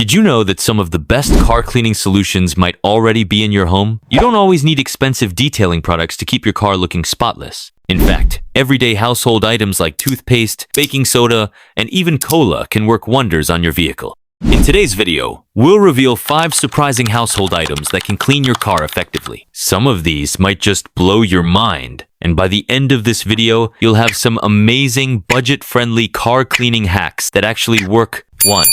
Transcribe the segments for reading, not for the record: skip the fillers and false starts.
Did you know that some of the best car cleaning solutions might already be in your home? You don't always need expensive detailing products to keep your car looking spotless. In fact, everyday household items like toothpaste, baking soda, and even cola can work wonders on your vehicle. In today's video, we'll reveal 5 surprising household items that can clean your car effectively. Some of these might just blow your mind, and by the end of this video, you'll have some amazing budget-friendly car cleaning hacks that actually work. 1.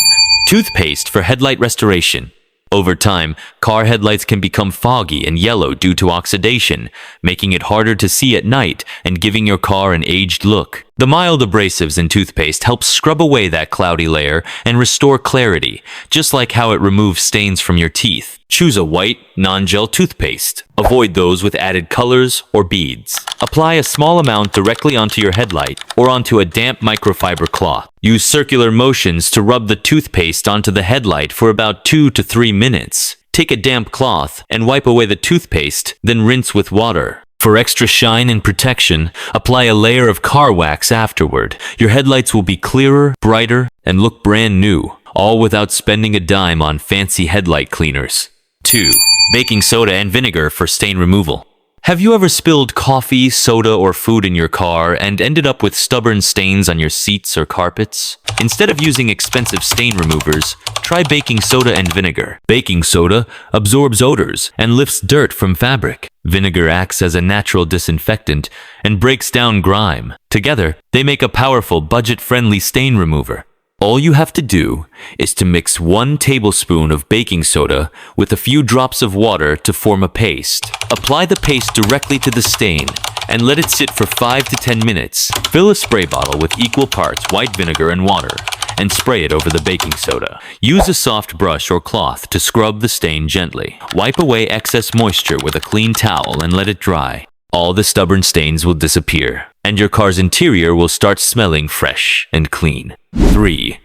Toothpaste for headlight restoration. Over time, car headlights can become foggy and yellow due to oxidation, making it harder to see at night and giving your car an aged look. The mild abrasives in toothpaste help scrub away that cloudy layer and restore clarity, just like how it removes stains from your teeth. Choose a white, non-gel toothpaste. Avoid those with added colors or beads. Apply a small amount directly onto your headlight or onto a damp microfiber cloth. Use circular motions to rub the toothpaste onto the headlight for about 2 to 3 minutes. Take a damp cloth and wipe away the toothpaste, then rinse with water. For extra shine and protection, apply a layer of car wax afterward. Your headlights will be clearer, brighter, and look brand new, all without spending a dime on fancy headlight cleaners. 2. Baking soda and vinegar for stain removal. Have you ever spilled coffee, soda, or food in your car and ended up with stubborn stains on your seats or carpets? Instead of using expensive stain removers, try baking soda and vinegar. Baking soda absorbs odors and lifts dirt from fabric. Vinegar acts as a natural disinfectant and breaks down grime. Together, they make a powerful, budget-friendly stain remover. All you have to do is to mix 1 tablespoon of baking soda with a few drops of water to form a paste. Apply the paste directly to the stain and let it sit for 5 to 10 minutes. Fill a spray bottle with equal parts white vinegar and water and spray it over the baking soda. Use a soft brush or cloth to scrub the stain gently. Wipe away excess moisture with a clean towel and let it dry. All the stubborn stains will disappear, and your car's interior will start smelling fresh and clean. 3.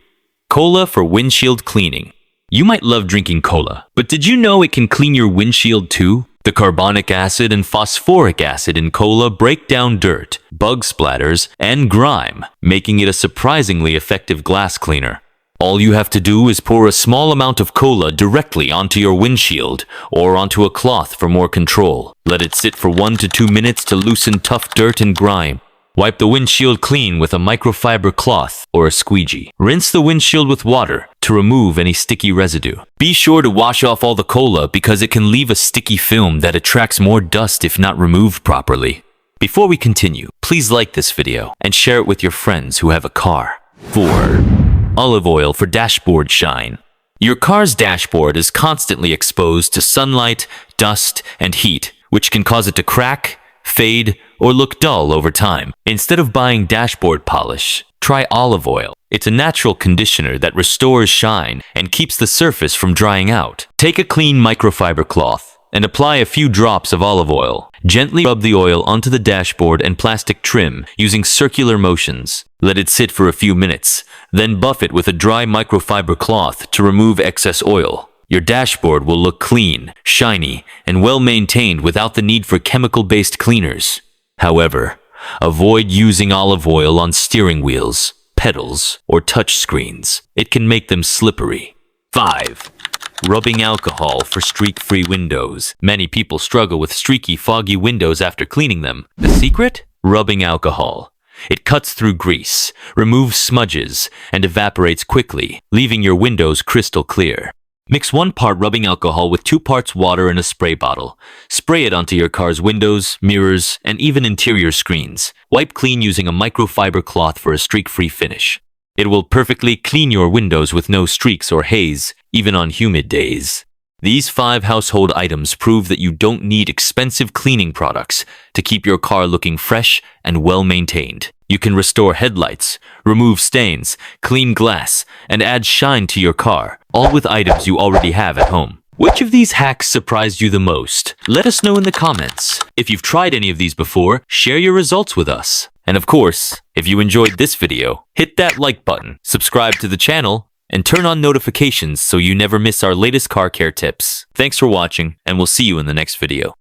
Cola for windshield cleaning. You might love drinking cola, but did you know it can clean your windshield too? The carbonic acid and phosphoric acid in cola break down dirt, bug splatters, and grime, making it a surprisingly effective glass cleaner. All you have to do is pour a small amount of cola directly onto your windshield or onto a cloth for more control. Let it sit for 1 to 2 minutes to loosen tough dirt and grime. Wipe the windshield clean with a microfiber cloth or a squeegee. Rinse the windshield with water to remove any sticky residue. Be sure to wash off all the cola because it can leave a sticky film that attracts more dust if not removed properly. Before we continue, please like this video and share it with your friends who have a car. 4. Olive oil for dashboard shine. Your car's dashboard is constantly exposed to sunlight, dust, and heat, which can cause it to crack, fade, or look dull over time. Instead of buying dashboard polish, try olive oil. It's a natural conditioner that restores shine and keeps the surface from drying out. Take a clean microfiber cloth and apply a few drops of olive oil. Gently rub the oil onto the dashboard and plastic trim using circular motions. Let it sit for a few minutes, then buff it with a dry microfiber cloth to remove excess oil. Your dashboard will look clean, shiny, and well-maintained without the need for chemical-based cleaners. However, avoid using olive oil on steering wheels, pedals, or touch screens. It can make them slippery. 5. Rubbing alcohol for streak-free windows. Many people struggle with streaky, foggy windows after cleaning them. The secret? Rubbing alcohol. It cuts through grease, removes smudges, and evaporates quickly, leaving your windows crystal clear. Mix 1 part rubbing alcohol with 2 parts water in a spray bottle. Spray it onto your car's windows, mirrors, and even interior screens. Wipe clean using a microfiber cloth for a streak-free finish. It will perfectly clean your windows with no streaks or haze, even on humid days. These 5 household items prove that you don't need expensive cleaning products to keep your car looking fresh and well-maintained. You can restore headlights, remove stains, clean glass, and add shine to your car, all with items you already have at home. Which of these hacks surprised you the most? Let us know in the comments. If you've tried any of these before, share your results with us. And of course, if you enjoyed this video, hit that like button, subscribe to the channel, and turn on notifications so you never miss our latest car care tips. Thanks for watching, and we'll see you in the next video.